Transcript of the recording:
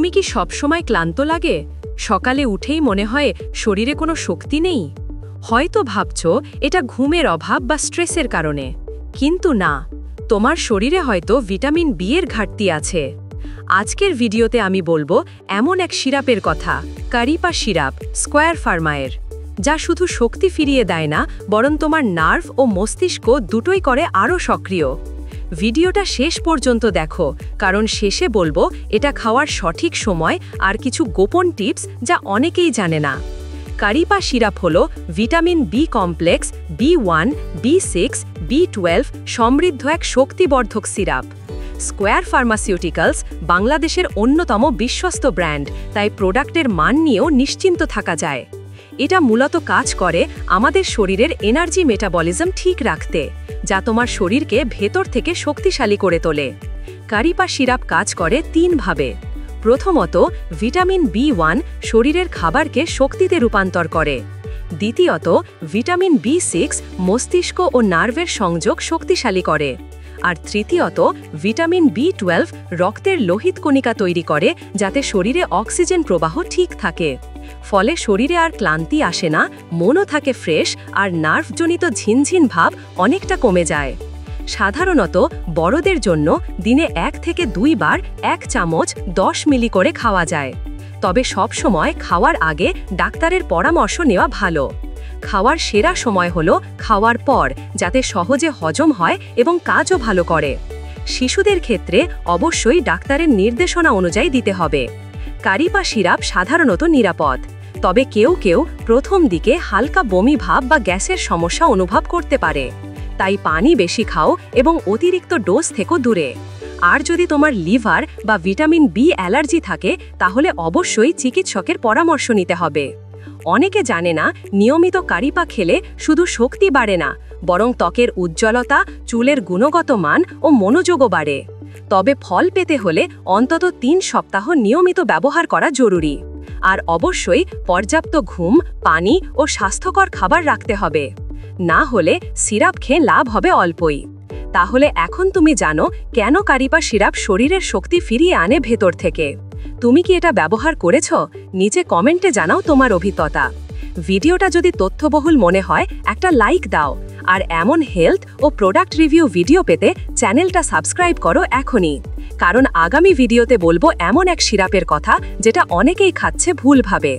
তুমি কি সবসময় ক্লান্ত লাগে? সকালে উঠেই মনে হয় শরীরে কোনো শক্তি নেই? হয়তো ভাবছো এটা ঘুমের অভাব বা স্ট্রেসের কারণে, কিন্তু না, তোমার শরীরে হয়তো ভিটামিন বি এর ঘাটতি আছে। আজকের ভিডিওতে আমি বলবো এমন এক সিরাপের কথা, কারিপা সিরাপ, স্কোয়ার ফার্মায়ের, যা শুধু শক্তি ফিরিয়ে দেয় না, বরং তোমার নার্ভ ও মস্তিষ্ক দুটোই করে আরও সক্রিয়। ভিডিওটা শেষ পর্যন্ত দেখো, কারণ শেষে বলবো এটা খাওয়ার সঠিক সময় আর কিছু গোপন টিপস যা অনেকেই জানে না। কারিপা সিরাপ হলো ভিটামিন বি কমপ্লেক্স, বি1, বি6, বি12 সমৃদ্ধ এক শক্তিবর্ধক সিরাপ। স্কোয়ার ফার্মাসিউটিক্যালস বাংলাদেশের অন্যতম বিশ্বস্ত ব্র্যান্ড, তাই প্রোডাক্টের মান নিয়েও নিশ্চিন্ত থাকা যায়। এটা মূলত কাজ করে আমাদের শরীরের এনার্জি মেটাবলিজম ঠিক রাখতে, যা তোমার শরীরকে ভেতর থেকে শক্তিশালী করে তোলে। কারিপা সিরাপ কাজ করে তিনভাবে। প্রথমত, ভিটামিন বি1 শরীরের খাবারকে শক্তিতে রূপান্তর করে। দ্বিতীয়ত, ভিটামিন বি6 মস্তিষ্ক ও নার্ভের সংযোগ শক্তিশালী করে। আর তৃতীয়ত, ভিটামিন বি12 রক্তের লোহিত কণিকা তৈরি করে, যাতে শরীরে অক্সিজেন প্রবাহ ঠিক থাকে। ফলে শরীরে আর ক্লান্তি আসে না, মনও থাকে ফ্রেশ, আর নার্ভজনিত ঝিনঝিন ভাব অনেকটা কমে যায়। সাধারণত বড়দের জন্য দিনে 1 থেকে 2 বার 1 চামচ 10 মিলি করে খাওয়া যায়। তবে সব সময় খাওয়ার আগে ডাক্তারের পরামর্শ নেওয়া ভালো। খাওয়ার সেরা সময় হলো খাওয়ার পর, যাতে সহজে হজম হয় এবং কাজও ভালো করে। শিশুদের ক্ষেত্রে অবশ্যই ডাক্তারের নির্দেশনা অনুযায়ী দিতে হবে। কারিপা সিরাপ সাধারণত নিরাপদ, তবে কেউ কেউ প্রথম দিকে হালকা বমি ভাব বা গ্যাসের সমস্যা অনুভব করতে পারে। তাই পানি বেশি খাও এবং অতিরিক্ত ডোজ থেকে দূরে। আর যদি তোমার লিভার বা ভিটামিন বি অ্যালার্জি থাকে, তাহলে অবশ্যই চিকিৎসকের পরামর্শ নিতে হবে। অনেকে জানে না, নিয়মিত কারিপা খেলে শুধু শক্তি বাড়ে না, বরং ত্বকের উজ্জ্বলতা, চুলের গুণগত মান ও মনোযোগও বাড়ে। তবে ফল পেতে হলে অন্তত 3 সপ্তাহ নিয়মিত ব্যবহার করা জরুরি। আর অবশ্যই পর্যাপ্ত ঘুম, পানি ও স্বাস্থ্যকর খাবার রাখতে হবে। না হলে সিরাপ খেয়ে লাভ হবে অল্পই। তাহলে এখন তুমি জানো কেন কারিপা সিরাপ শরীরের শক্তি ফিরিয়ে আনে ভেতর থেকে। তুমি কি এটা ব্যবহার করেছো? নিচে কমেন্টে জানাও তোমার অভিজ্ঞতা। ভিডিওটা যদি তথ্যবহুল মনে হয়, একটা লাইক দাও। আর এমন হেলথ ও প্রোডাক্ট রিভিউ ভিডিও পেতে চ্যানেলটা সাবস্ক্রাইব করো এখনই, কারণ আগামী ভিডিওতে বলবো এমন এক সিরাপের কথা যেটা অনেকেই খাচ্ছে ভুলভাবে।